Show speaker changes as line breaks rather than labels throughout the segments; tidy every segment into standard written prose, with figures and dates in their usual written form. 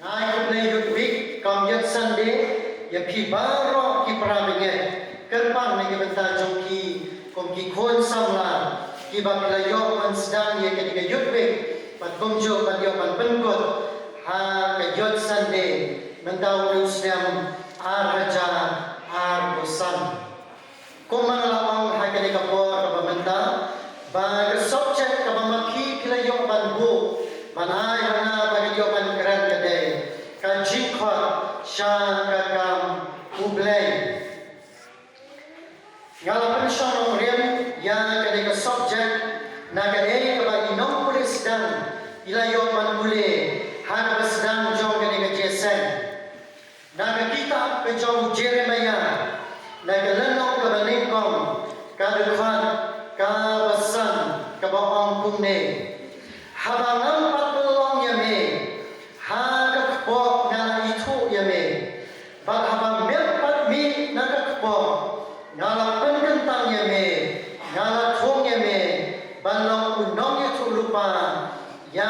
Ai play youth week, kom youth Sunday, ya pi baro ki praminge. Kerpang ne ki benta jongki, kom ki khon samla, ki bakla yo man sedang ye ke youth week, pat komjo pat yo man penkot, ha ke youth Sunday, mentau Muslim araja ar bosan. Kumang lawang ha ke kapor ka benta, ba subject ka maki kila yo ban bu. Manai hana bagi jawapan keren kedai kan jikot sya kakam ublay ngalapan syarong riam yang kedai ke subjek na kedai ke bagi non boleh sedang ilayo man boleh hana sedang jong kedai ke jesen na ke kitab ke jong Jeremiah na ke lenok ke baningkong ka dekhat ka besan ke bawang kumne habang patulong yame hagakpo ngala itu yame bal habang merpat mi nagakpo ngala penkentang yame ngala thong yame balong unong itu lupa ya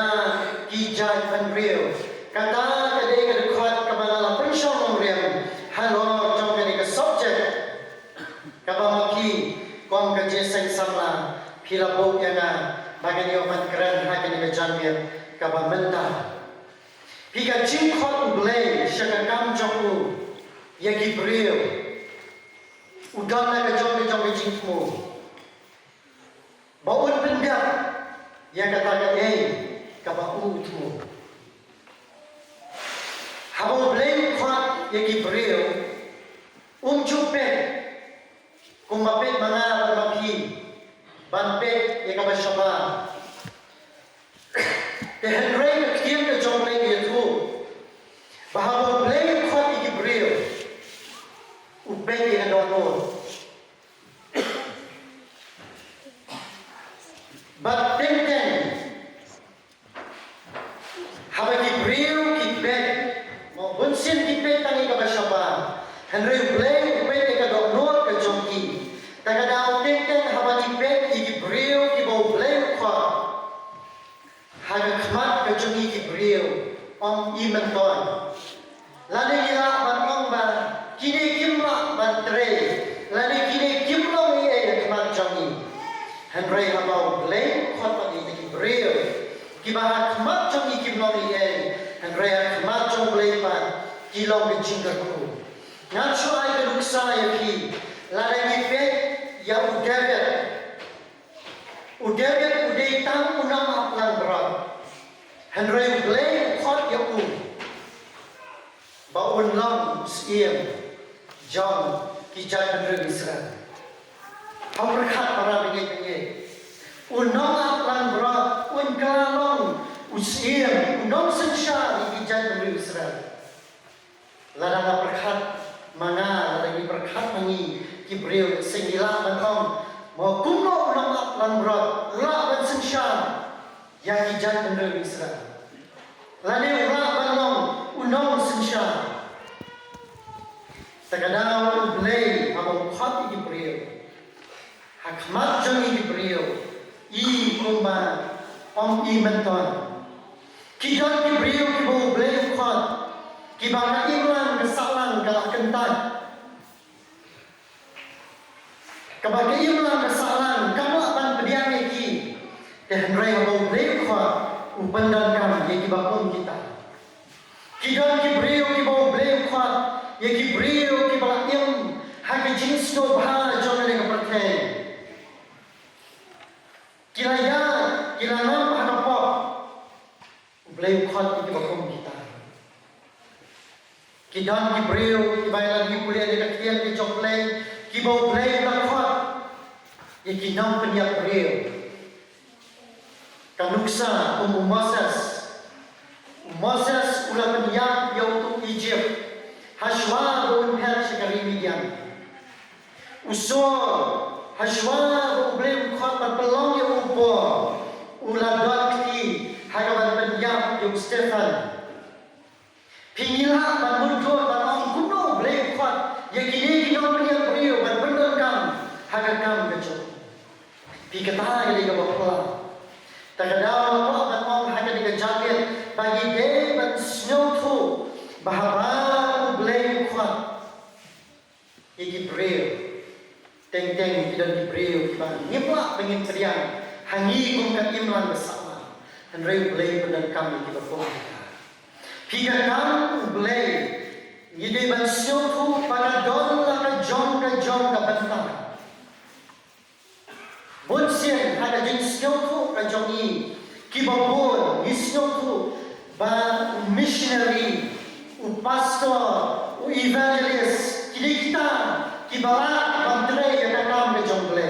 kijai penriu kata kadai kadukhat kabangala pensyong riam halo jong kadai ke subjek kabamaki kom kajeseng samla pilapok yang bagian yoman keren hakin ke jamir kaban menta pika jingkot ublay syaka kam joku ya Gibril udana ke jong jingkmu baun pendak yang kata kaba utmu habo ublay kwat ya Gibril jupet kumapit mga bagi banpet yang kami syaba Henry kiam ke jong lagi itu bahawa beliau kuat Gibril ubay yang donor but tenten haba Gibril kibet mau bunsin kibet tangi kami syaba Henry beliau ubay yang donor ke jongki tagadaw tenten haba kibet Gibril kibau beliau kuat hagakmat kejungi Gibril om imenton lani ila banong ba kini kimla bantre lani kini kimlo ye hagakmat jongi Henry habau blame khot pagi Gibril kibahat kmat jongi kimlo ye Henry hagakmat jong blame ba kilong kejinggaku ngacho ai keluksa ya ki lani ife ya Udagat udai tang unang aplang berat. Henry blame khot yaku. Baun lam siem John kijat Henry Israel. Hau berkat para bengi. Unang aplang berat un kalong usiem unang sensya kijat Henry Israel. Ladang berkat mana lagi berkat mengi Gibril singgila bantong mau kuno ulang aplang berat la ban sensya yang kijat Henry Israel. Lalu la balong unong sensya. Tagadaw ublay habang khot Gibril. Hakmat jong Gibril. I kumba om imenton. Kijat Gibril kibo ublay khot. Kibana imlan kesalan galak kentan. Kebagai imlan kesalan kamu akan pediang iki. Dan raya boleh khot upandankan yang kibakon kita. Kidan Gibril kibau boleh khot yang Gibril kibak yang hagi jenis no bah jangan yang kepercaya. Kilaya kilanam hadapok boleh khot yang kibakon kita. Kidan Gibril kibai lagi kuliah di kakian di coklay kibau boleh khot yang kinam penyak Gibril. Kanuksa Moses ulah penyak yaitu Egypt Hashwa bawin pihak syakari Midian Usor Hashwa bawin khot berpelong yang ubo ulah dakti hagawan penyak yang Stefan Pingilah banmundur banong kuno bawin khot yang kini kinong penyak beriu berbenarkan hagakam kecil Piketah yang tagadaw ako at mong hagad ka jacket bagi day but snow too teng-teng kita Hebreu kita nyeplak pengen periang hangi kumkat imlan bersama dan rei belai pada kami kita pun pika kami belai ngide ban siotu pada don la ka jong ka bantang bon sien hada jin siotu ka jong i kibabon ni siotu ba missionary u pastor u evangelist kita Kibarat bantre ya kakam ke jongle.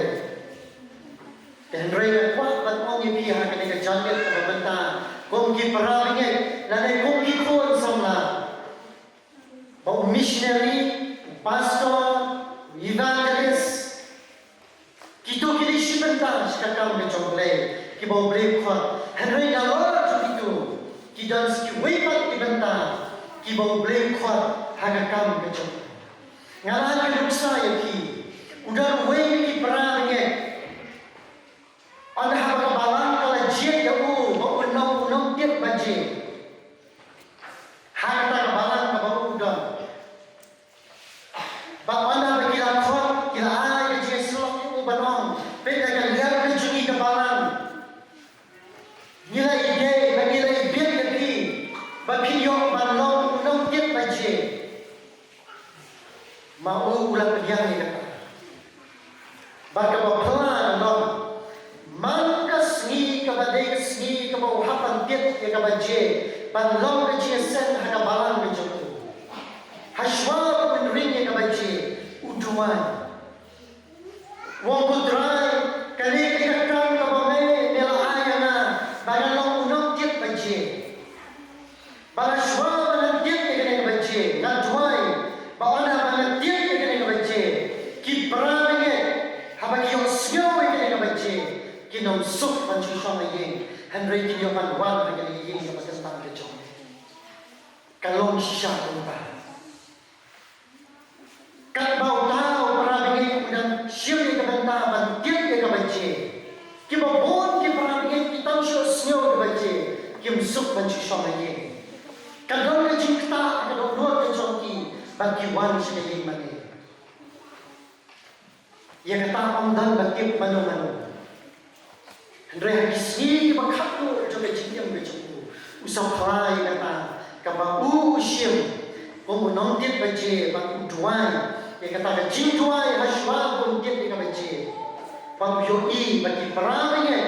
Dan raya kuat batong ni pihak kini ke jongle ke benta. Kong ki perabingan, nanti kong ki kon samla. Bau missionary, pastor, evangelist. Kita kini si benta kakam ke jongle. Kibau beli kuat. Dan raya lor itu. Kita ski wepat ki benta. Kibau beli kuat hakam ke jongle. Ngalah ke dosa ya ki, udah wei ki perang ye. Anda haba balang kala jet ya bau unong tiap baje. Harta balang ke bau udah. Bau anda berkira kot, kira ay ke jet selok ya banong. Beda kan lihat ke jungi ke balang. Nilai ide, nilai biar ya ki, bagi yo banong unong tiap baje. Mau ulang pergian ni kata. Baka pelan dong. Mangkas ni kabadai ni kabau hapan tiap ya kabaje. Banlong kaji sen haka balang kajoku. Hashwa pun ring ya kabaje. Uduan. Wong putrai kali kakang kabame nela ayana. Banlong unong tiap baje. Barashwa banang tiap ya kabaje. Ngaduai. Bawana banang tiap ki perang ye habaki yo sio ye ke bache ki nom suk ban chu shong ye Henry ki yo ban wan ha ye ye yo pasan tang ke chong kalong shisha ko ba kat bau tao perang ye udan sio ye ke ban ta ban tiap ye ke bache ki ba bon ki perang ye ki tang sio sio ke bache ki suk ban chu shong ye kalong ke jikta ke do ke chong ki ban ki wan shi ye mane ya kata amdan batip manu-manu. Hendra kisni bakatu joga jinjam becuku. Usah prai kata kaba ushim komunong tit baje bang uduai. Ya kata ka jinduai hashwa pun tit ka baje. Bang yoi bagi peramanya.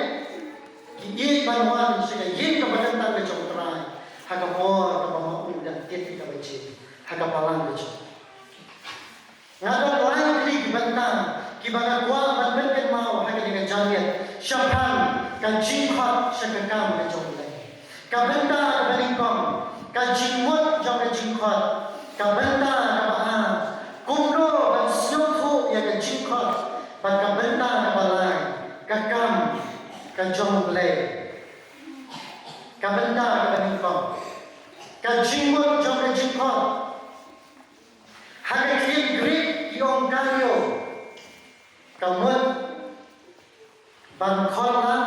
Ki ye banwan sega ye ka badanta becuk prai. Haga mor ka mau dan tit ka baje. Haga palang becuk. Ngada lain kali bantang Kibaga kuat berbentuk mau hanya dengan jamiat syafan kan jingkot syakakam ke jongle kabenda beringkong kan jingmut jong ke jingkot kabenda kabaa kumro kan siothu ya ke jingkot ban kabenda kabalai kakam kan jongle kabenda beringkong kan jingmut jong ke jingkot hanya kiri grip yong kayo Kamun bangkot lah,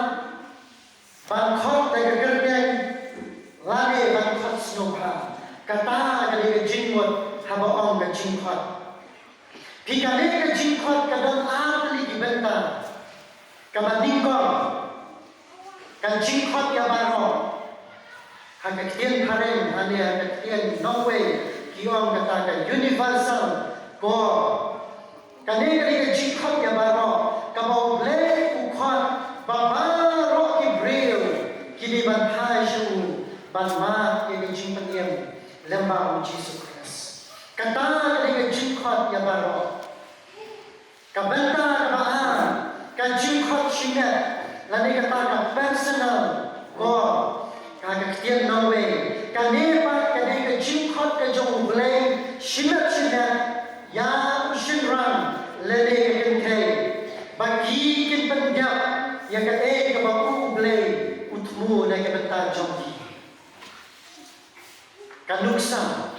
bangkot dari kerjaan, lagi bangkot siapa? Kata dari jingkot, haba orang ke jingkot. Pikirnya ke jingkot kadang ahli di bentang, kabandingkong, kan jingkot ya baru. Hanya kian karen, hanya kian Norway, kian kata universal, go. Kani kali jikot ya baro, kabau blek ukot, babaro Hebreu, kini bantai shu, banma kini jimpeniem, lembah Jesus Christ. Kata kali jikot ya baro, kabenta kabaa, kan jikot shingat, lani kata ka personal, go, kagaktian Norway, kani pa kani jikot ka jong blek, shingat, ya ushinran lele kente bagi kin penjap yang ke baku blay utmu na ke benta jongki kanuksa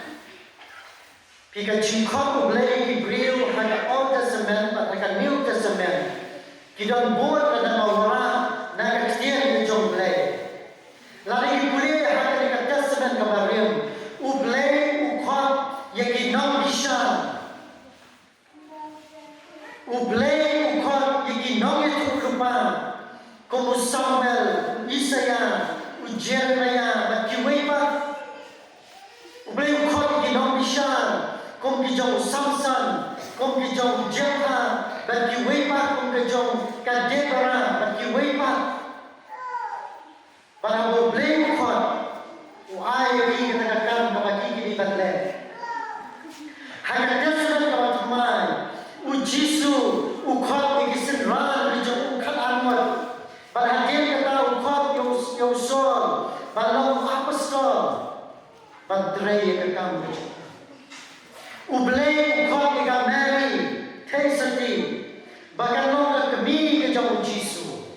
pika jingkot blay Hebreu hanya Old Testament atau New Testament kidon buat na mawara na kestian ke jong blay lari boleh hanya ke Testament kabarim ublay ukot yang kinong bisa Ublay tupa como Samuel, Isaiah, o Jeremiah, mas que weipa o bem khot que não bichar como que jong Samson, como que jong Jephthah, mas que weipa como que jong Deborah, mas que weipa para o bem khot o ai bi kita katakan bagi kita batle hanya Yesus yang bertumai o Jisu o khot que se ran di jong khat anwat pada dia kata o khot yang sol balong apostol Padre yang kami ublay khot yang Mary Tesati bahkan long kami ke jong Jisu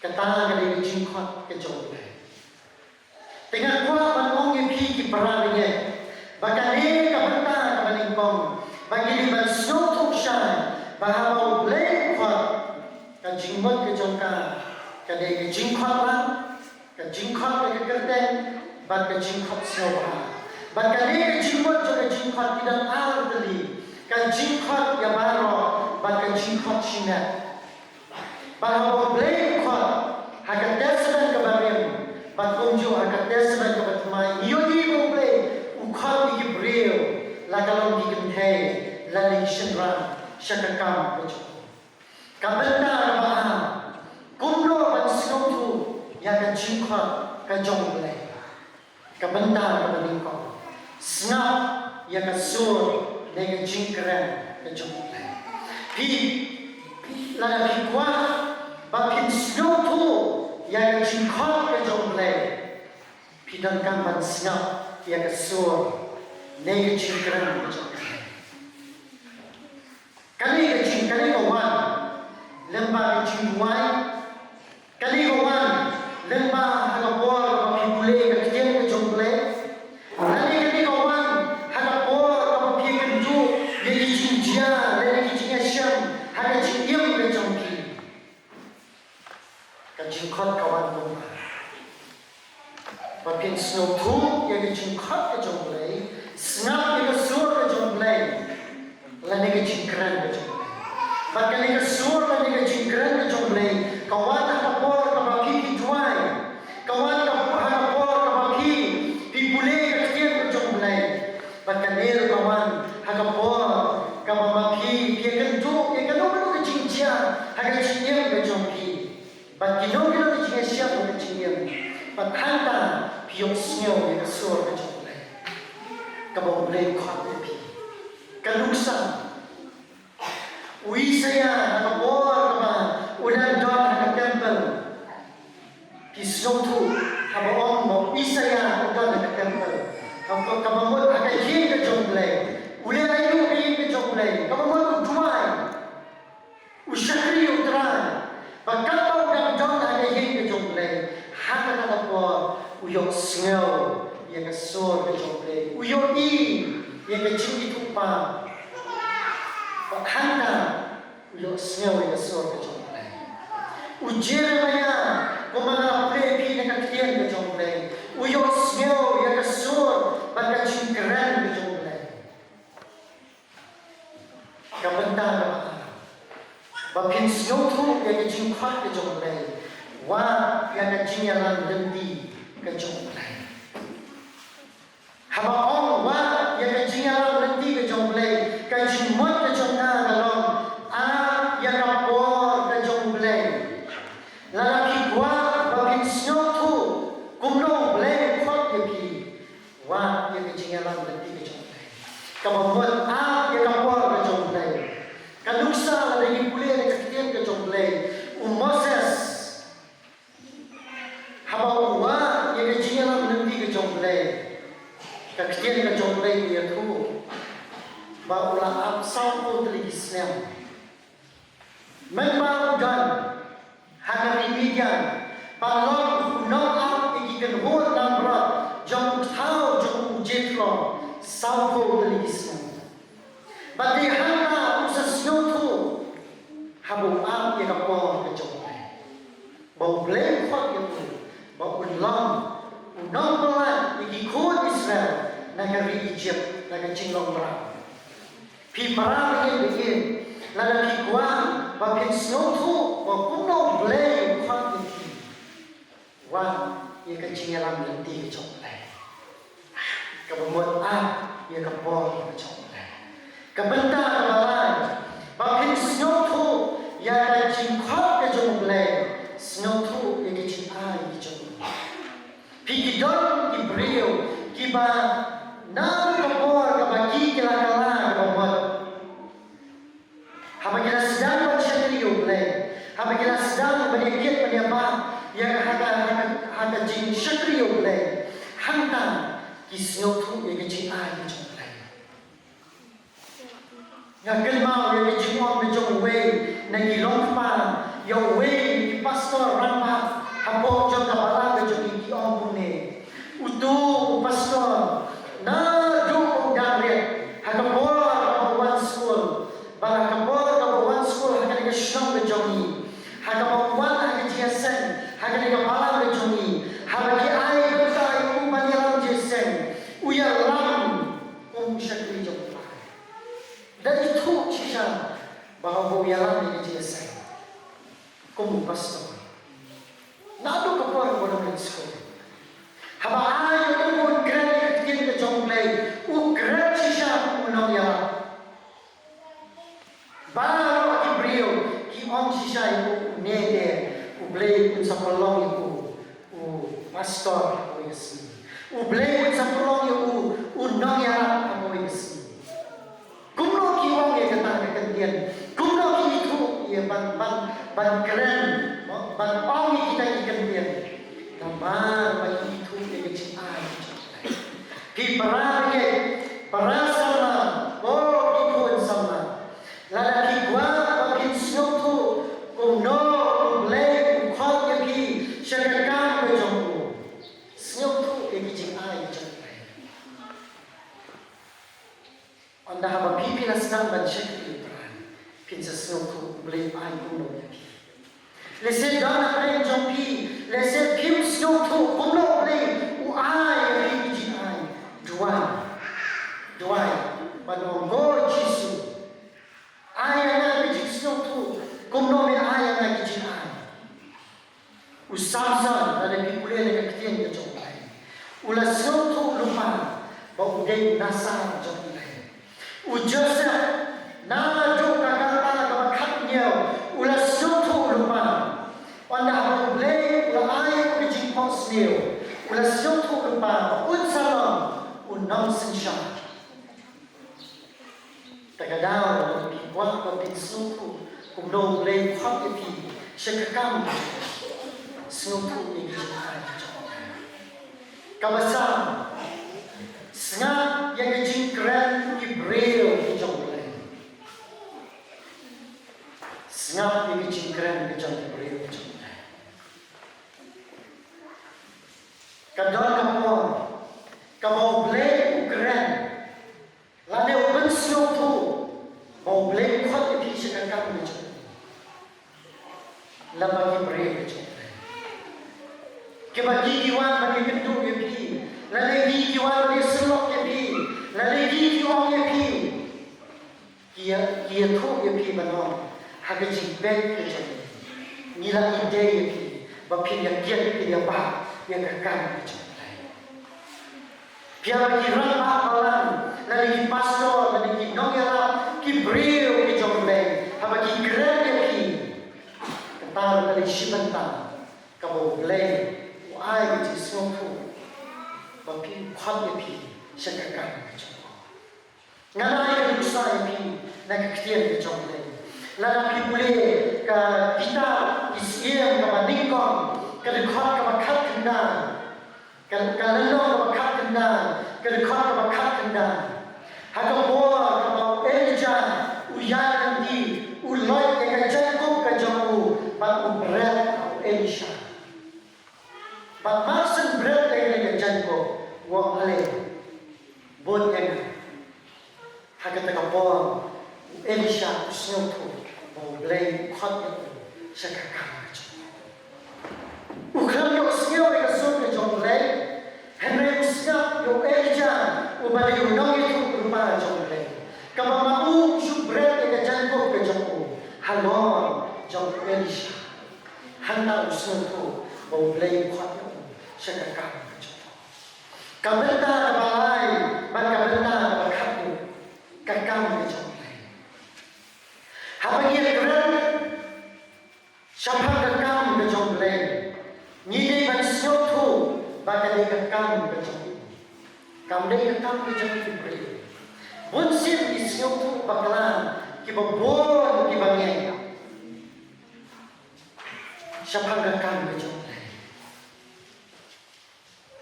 kata kali jing khot ke jong dengan kuat menong yang pi perangnya bahkan ni kabenta kabalingkong bagi di mansuk tuk syai bahawa ublay khot ka jingmot ke jong ka kadai jing khot lah ka jing khot ke kerten bat ke jing khot sewa bat kadai jing khot ke jing khot tidak ardeli ka jing khot ya baro bat ke jing khot shinat bahawa ublay khot hakat desadan kabarim bat kunju hakat desadan kabatmai iyo di ublay ukhot di Gibril la kalong di kentay la li shenran syakakam kecuk kabenta baha kumlo ban snotu ya ka jingkhot ka jongle kabenta ka balingko snap ya ka sur ne ka jingkran ka jongle pi la pi kwa ba pin snotu ya ka jingkhot ka jongle pi dan kan ban snap ya ka sur ne ka jingkran ka jongle kali ka wan lembah jingwai kali kawan lembah hagapor kapipule kaktian ke jongle kali kawan hagapor kapipule kenju jadi jinjia lagi jinjia syam haga jinjia ke jongki kajingkot kawan rumah bapin snow tu yang jingkot ke jongle snap ke sur ke jongle lagi ke jingkran ke jongle bahkan ke sur lagi ke jingkran ke jongle kawan hagapor kapiki tuai kawan hagapor kapiki pipule kaktian ke jongle bahkan kawan hagapor kapiki piakan tu piakan ke jinjia haga jinjia ke jongki bahkan ke jinjia siap ke jinjia bahkan piok snyo ke sur ke jongle kabau blame khot pi kaluksan Uisaya hagapor kama udan dot haga temple Kisnotu habaong mo Isaya udan haga temple kabamot haga yin ke jongle ule ayu yin ke jongle kabamot uduay usyakri utran bagkapaw dan don haga yin ke jongle haga hagapor uyok sngaw yang kesor ke jongle uyok i yang ke jingi tupa bakhanda uyok sngaw yang kesor ke jongle Jeremiah kumana plepi na kaktian ke jongle uyok sngaw yang kesor baga jingkran ke jongle kabenta na bapin snow tu yang jingkhat ke jongle wa yang jingyalan lendi ke jongle habaong wa yang jingyalan lendi ke jongle ka jingmot ke jongle galong yang kapor ke jongle lalaki gua bapin snow tu kumno blame khot ye pi wa ye ke jingalan leti ke jongle kabamot yang kapor ke jongle kaluksa lagi pule ke kaktian ke jongle Moses habau wa ye ke jingalan leti ke jongle kaktian ke jongle ye tu ba ula absau ko tri Islam memang dan haga imidian palong no out ikan hot nambrat jong thao jong jetlo sauko delisna badi hana usasyotu habu am ye kapor ke jong bau blame khot ye tu bau ulam unong pelan iki khot Israel negeri Egypt negeri Cinglong Merah pi perang begin lalu pi kuang bapin snow tu ba ia ka chingalam lenti ke chok le ka bamot ia ka bo ke chok le ka benta ka balai ba pin snow thu ia ka chin khot ke chok le snow thu ia ka chin ai ke chok le pi ki don ki brio ki ba na ka bo ka ba ki ke la ka bamot haba kita sedang bersyukur le haba kita sedang berikut menyembah yang hada jin syukur le hantam kisno tu yang jin ai jong le ngaken mau yang jin on bejong we na kilong pa yo we ki pastor rampa habo jong ka bala bejong ki on pune utu pastor na do dare hagabo one school bala kabo Shnong bejongi, hagam wan hagi jiasen, hagi kepala bejongi, hagi ai bertai umanyalam jesen, uyalam syakri jompa. Dan itu cisha bahwa uyalam ini jesen, pastor. Nado kapor bodoh sekolah. Haba ai umur gerak ketiga jomplay, gerak cisha unong yalam. Baru on sisa ibu nede ublei pun sapolong ibu pastor aku yesi ublei pun sapolong ibu unong ya aku yesi kumno kiwang ya ketang kekendian kumno ki itu ya ban keren ban ongi kita kekendian gambar bagi itu ya kecintaan ki parasana ikut sama lada ki gua syakakam bejongku senyum tu yang jing ai jongku anda haba pipi la sedang ban syakri peran pinsa senyum tu boleh ai kuno yaki lese dana pren jongpi lese pim senyum tu kuno boleh u ai yang jing ai duai banongo jisu ai yang jing senyum tu kuno me ai yang jing ai Usamsan dari pikulian yang ketian ke jompai. Ulas sentuh lupa bau deng nasa jompai. Ujasa nama jom kakak kakaknya ulas sentuh lupa. Anda bau blay ulah air kejing posnil. Ulas sentuh lupa unsalam unam sensya. Terkadang buat berpinsuku kumno blay khotpi syakakam. Senutu ini jemaah kawasan sengat yang keren Ibril di Jombleng sengat yang keren di Ibril di Jombleng kadang kamu bleng keren lalu open senutu mau bleng kuat di sini kamu di Jombleng lama Ibril di Jombleng Kebagi kiwan bagi bentuk ya pi, lalagi kiwan bagi selok ya pi, lalagi kiwan ya pi, kia tu ya pi banon, haga jimbek ya jadi, nila ide ya pi, bapin yang kian pi ya bah, yang kakam ya jadi. Pia bagi ramah malam, lalagi pastor, lalagi nongyalam, kibril ya jombleng, habagi keren ya pi, ketar lalagi shibentang, kamu bleng. Ai di suatu bagi kuat lebih syakakam macam nganai besar lebih nak ketian macam ni lalu boleh ke kita Islam ke bandingkan ke dekat ke bakat kendang ke lelong ke bakat kendang ke dekat ke bakat kendang hakam buah ke bau Elijah uyan nanti ulai yang jangkau ke jauh bau berat Elisha Pemasan berat dengan jangkau, wang alih, bon yang, hakat terkapor, Elisha usnul tu, mau beli kuat itu, syakakam macam. Ukram yo usnul mereka suruh jomblay, Henry usnul yo Elijah, ubali unang itu berupa jomblay. Kamu mau subret dengan jangkau ke jangkau, halon jom Elisha, hantar usnul tu, mau beli kuat itu. siya kakam ka jong. Kabenta ka balay, magkabenta ka magkapo, kakam ka jong. Habang iyan siya kakam ka jong lay, ngide ban siyo to, baka di kakam ka jong. Kam di kakam ka jong ibri. Bunsin isiyo to bakalan, kibabon kibangay. Siya kakam ka jong.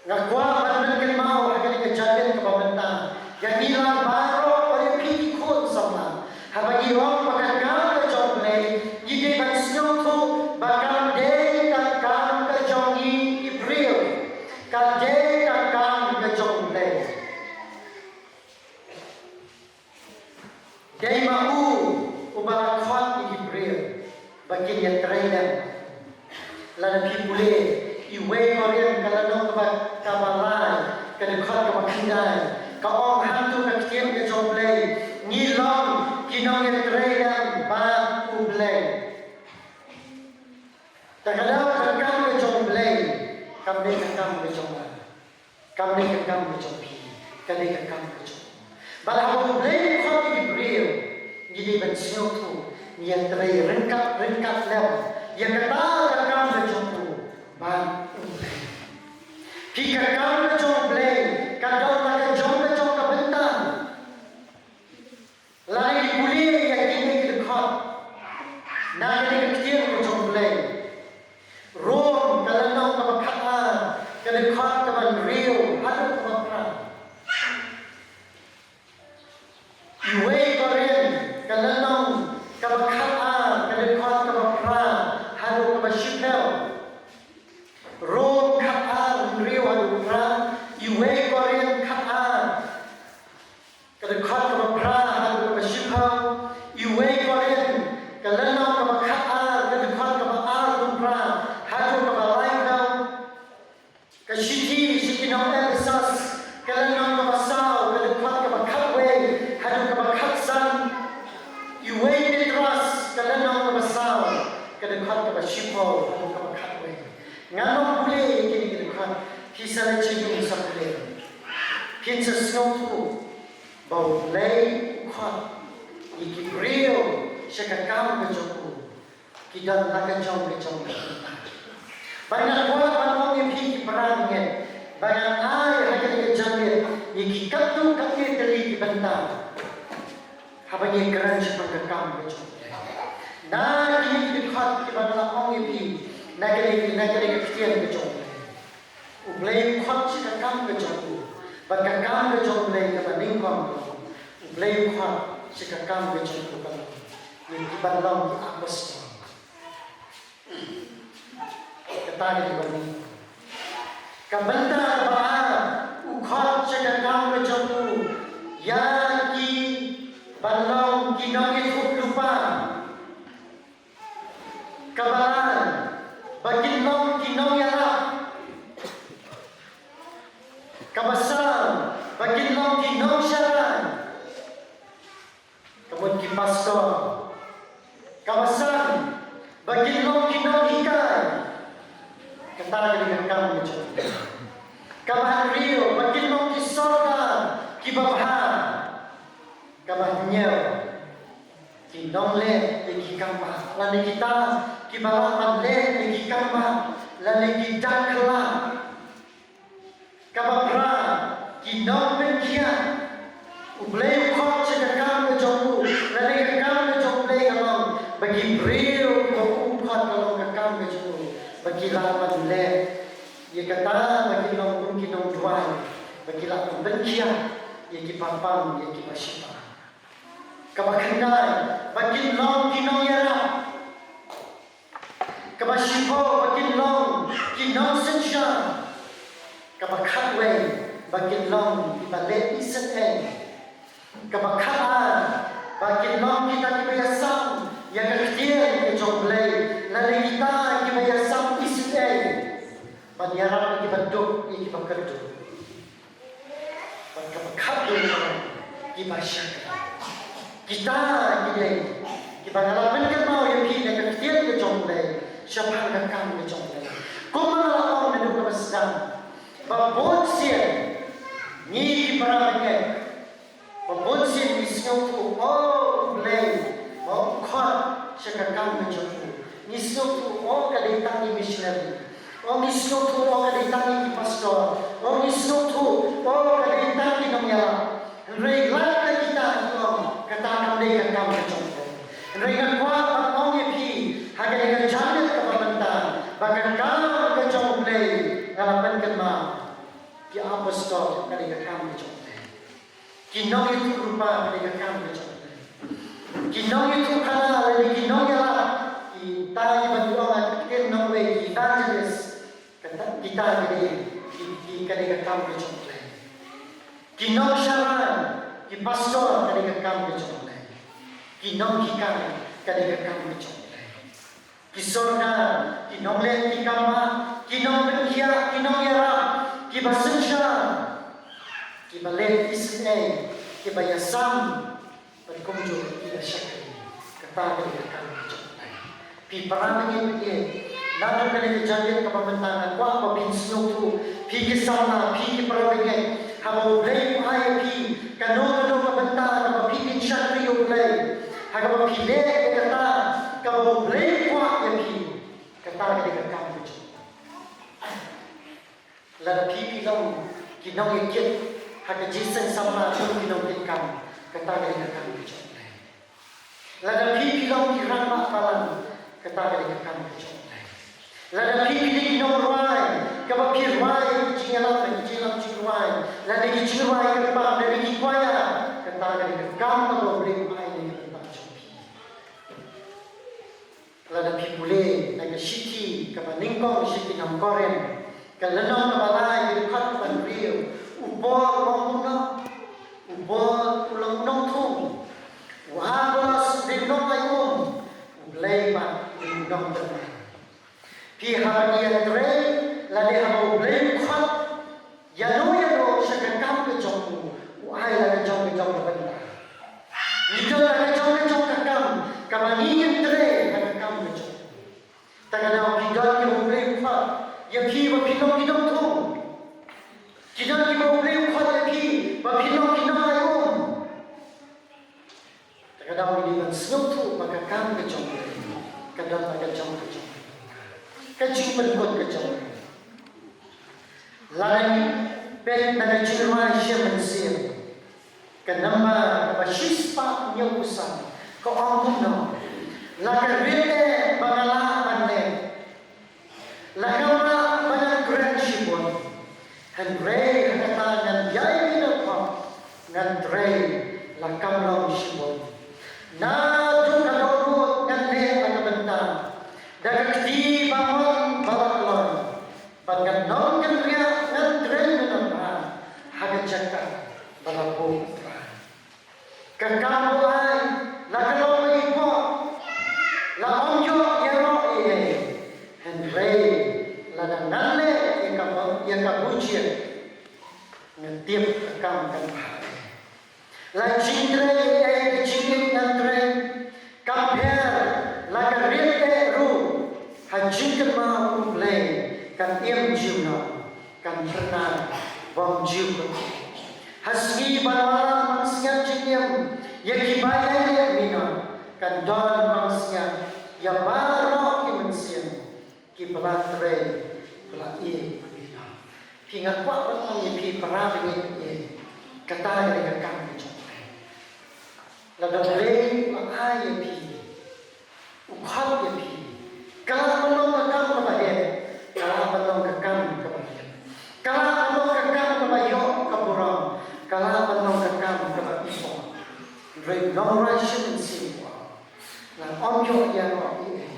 Ngakwa man kan mau akan kejadian kebabenta yang hilang baru oleh pikun sama habang iong makakam ke jongle yide bansyo tu bakal de kakam ke jongi Ibril kal de kakam ke jongle de mau ubala khot Ibril bakin yang terendam lalu pipule iwe korean kalano kebat kabalai kedekot kemakindai kaong hantu kakien ke jomblay ngilong kinong yang terendam bang ublay takalaw kakam ke jomblay kamde kakam ke jomblay kamde kakam ke jompi kamde kakam ke jomblay balhaw ublay khot Ibril ngidi bansyo tu yang terai rengkat lem yang kata kakam ke jomblay bang Jika kau jomblay, kadang nak jomblay ka bentang. Lain boleh yang ini dekat. Nak ini kecil jomblay. Rom kalau nak kebakaan, kedekat keban real, ada kebakaan. Iwe koren kalau nak kebakaan, kedekat kebakaan, ada kebashipel. Rom kataan riwan pra iwe korean kataan kadekhat ka pra hadu ka shipa iwe korean kalana ka kataan kadekhat ka ar pra hadu ka laika ka shiti no episas kalana ka saw kadekhat ka khatwe hadu ka khatsan iwe mitras kalana ka saw kadekhat ka shipa hadu ka khatwe ngano boleh kini dekat kisah cium sampai kisah snow tu bau lay kuat iki real syakakam kejoku kita nak jauh banyak kuat banyak yang pergi perangnya banyak air hanya kejamin iki katu kaki teli bentang habanya keran syakakam kejoku nah ini dekat kita nak orang yang Nakali kestian ke jom. Ublay khot si kakam ke jom. Bat kakam ke jom lay ke baning kom. Ublay khot si kakam ke jom ke baning. Yang dibanlong di akos. Ketari di baning. Kabenta kabaan. Ukhot si kakam ke jom. Ya ki banlong kinong ikut lupa. Kabalan. Bakin long kinong yarap kabasang bakin long kinong syaran kemudian kipastor kabasang bakin long kinong ikan kentara dengan kamu kabahan rio bakin long kisorga kibabhan kabahnya kinong le ikikamba lani kita kibawa le ikikamba lani kita kelam kababra kinong benkia ublay khot cekakam jomu lani kakam jomu kalong bagi brio ko khot kalong kakam jomu bagi lawan le ye kata bagi long kinong duan bagi lawan benkia ye kipapam ye kipasipa kabakandai bakin long kinong yara kabashipo bakin long kinong sensya kabakatwe bakin long ibalik iset kabakataan bakin long kita kibayasam yang kecil ke jomblay lalu kita kibayasam iset banyarang kibaduk ikibakaduk kabakatwe kibasyak kita gini, kita ngalamin kan mau yang kita kecil ke jomblay, siapa yang kamu ke jomblay. Kau malah orang yang sedang babon sien ni parabenge babon sien isno tu blay khot syakakam bejoku isno tu kaditang ni missionary isno tu kaditang ni pastor isno tu kaditang ni namya regla kita kata kamde kam bejoku regla kwa pi haga janet kapabantang bahkan kalau kejauh play ngalapan kema ki apostol kadang kam kejauh kinong itu rupa kadang kam kejauh kinong itu kana lagi kinong ya ki tayi bantuan kinong we evangelist kata kita ki kadang kam kejauh kinong syaran ki pastor kadang kam kejauh kinong kikan kadang kam kejauh Kisorga, kinong len, kikama, kinong berkia, kinong yara, kibasensya, kibalet isne, kibayasam, berkunjung ila syakri, katagal kami jumpai. Pi paramangin ye, nato kali kejadian kepamantangan, kwa pa binsno tu, pi kisama, pi kiparamangin, habo blay ay pi, kano kepamantangan, pa pi syakri ublay, hagapa pi le kata, kabo blay kwa yapi kata kita kamu tu, lalu pipi lau kinong ikut hak jisen sama tu kinong ikam kata kita kamu tu, lalu pipi lau kirang makalan kata kita kamu tu, lalu pipi di kinong ruai kabo pi ruai jingalam jinruai, lalu jinruai kerpa dari kikwaya kata kita kamu boleh mai ni. Lada pipule naga shiki kaba ningkong shiki nam koren kalanong kabalay dekat ban rio ubor mongno ubor ulang nongtung wabos dinong ayum ublay ba dinong tanay pi habanian tre lade habo ublay khat yano syakakam ke jong uay lada jong benda nito lada jong kakam kabanian tre Taganaw kidan ki mumlay upat, yaki mapinong tu. Kidan ki mumlay upat yaki mapinong ayun. Taganaw biliman snow tu makakam kejong, kadang kejong. Kejong berikut kejong. Lain pen na jirma siya mansir. Kanama basispa niya usan ko ang no. Lakarite bangala pande. Lagama banang grandshipon. Handre kata ngan yai napa ngan dre lakamlaw shipon. Na tu kalorot ngan le agabenta. Dagati bangon balaklon. Pagkat non kan ria ngan dre napa hagajaka balako. Kakamo ay lakalong ipo. La onjo yero ie Henry la danale yang kabucian ngetiap kam kan la cindre e cindre ngandre kamper la karite ru hajin ma umle kan iem jiuna kan herna bom jiu hasgi banwala mansnya cinem yakibaya yakmina kan don mangsnya ya baro ki mensian ki pelatre pelai bina pingat kwa berong ye pi para dengan ye kata dengan kami coba la dole ai ye pi ukhal ye pi kala belum kakam ke bahagia kala belum kakam ke bahagia kala belum kakam ke bayo ke burang kala belum kakam ke bahagia Rei nomor sih Nah, onyo yang ini,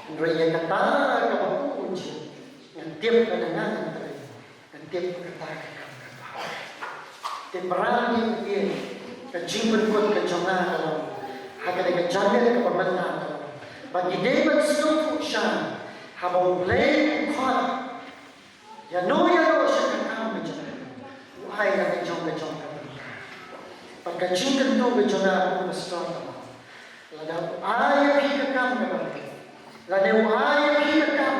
Andrea kata kalau kunci, yang tiap kedengaran Andrea, yang tiap kata kata, temperani dia, kejimpen pun kejongan kalau, agak kejalan kepemenang kalau, bagi David seluruh shan, habau blame kuat, ya no syakam kejongan, wahai yang kejong pakai cinta tu kejongan besar. Lada ayah kita kam lada ayah kita kam,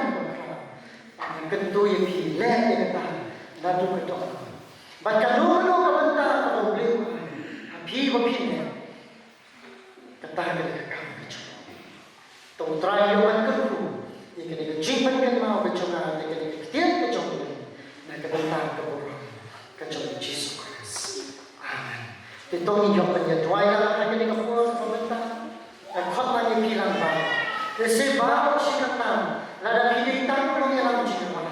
kentu yang pilih ladu kedok. Bahkan dulu kebenta kalau beli api bapinnya katakan kekam kecil. Tahu terakhir yang kedua, ikan ikan cipan kan mau kecongan, ikan ikan ketiak kecongan, nak kebenta keborong kecongan Yesus Kristus. Amin. Titong hijau penyatuai dalam ikan ikan keborong kebenta. Kota yang bilang bahawa Desi bahawa syikatan lada pidaitan belum yang jiwa.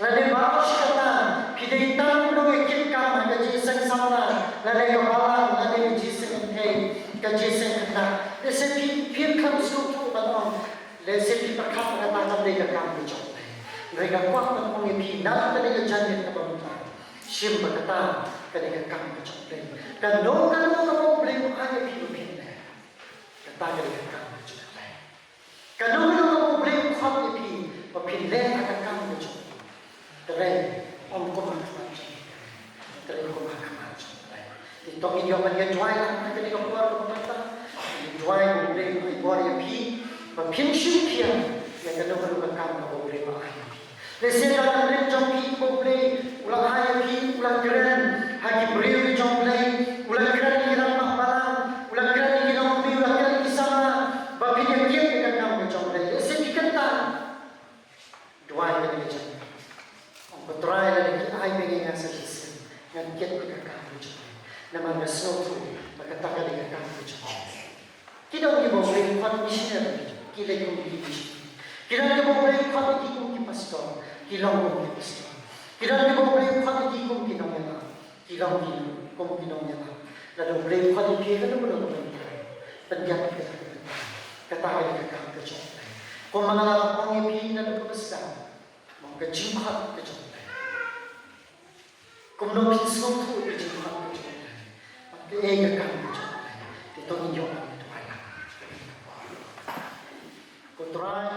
Lada bahawa syikatan pidaitan belum yang kimkam ada jiseng sama. Lada kebalang lada jiseng kei kejiseng kena. Desi pirkam suatu banon. Desi pirkam kata kata mereka kami jauh. Mereka kuat mengenai pindah dari kejanjian kebenaran. Sim berkata ketika kami jauh. Dan nongkan kamu boleh hanya pindah. Kata ketika kami jauh. Kalau kamu boleh kuat lebih, berpindah akan kamu jauh. Terus, kau macam, terus kau macam. Itu ini yang menjadi jual, nanti kita keluar kemana? Jual boleh buat lebih, berpindah yang kalau kamu boleh makan. Lesser dalam rencang pi boleh, ulang hari pi, ulang keren, hari beri rencang boleh, ulang keren kita makan, ulang keren kita beri, ulang keren di sana, berpindah dia kamu jauh dari sekitar dua yang macam, orang terakhir lagi ay begini asal yang kita kamu jauh, nama Rasul berkata dengan kamu jauh. Kita boleh buat missionary, kita boleh kita boleh buat kita pastor, kita boleh pastor, kita boleh buat kita kinongela, kita boleh kinongela, lalu boleh buat kita boleh penjat kita. Katakan kita kecil. Kau mengalami pengipi dan kebesar, mengkecilkan kecil. Kau menopis semua kecilkan kecil. Maka kamu kecil. Itu hijau itu ayam. Kau try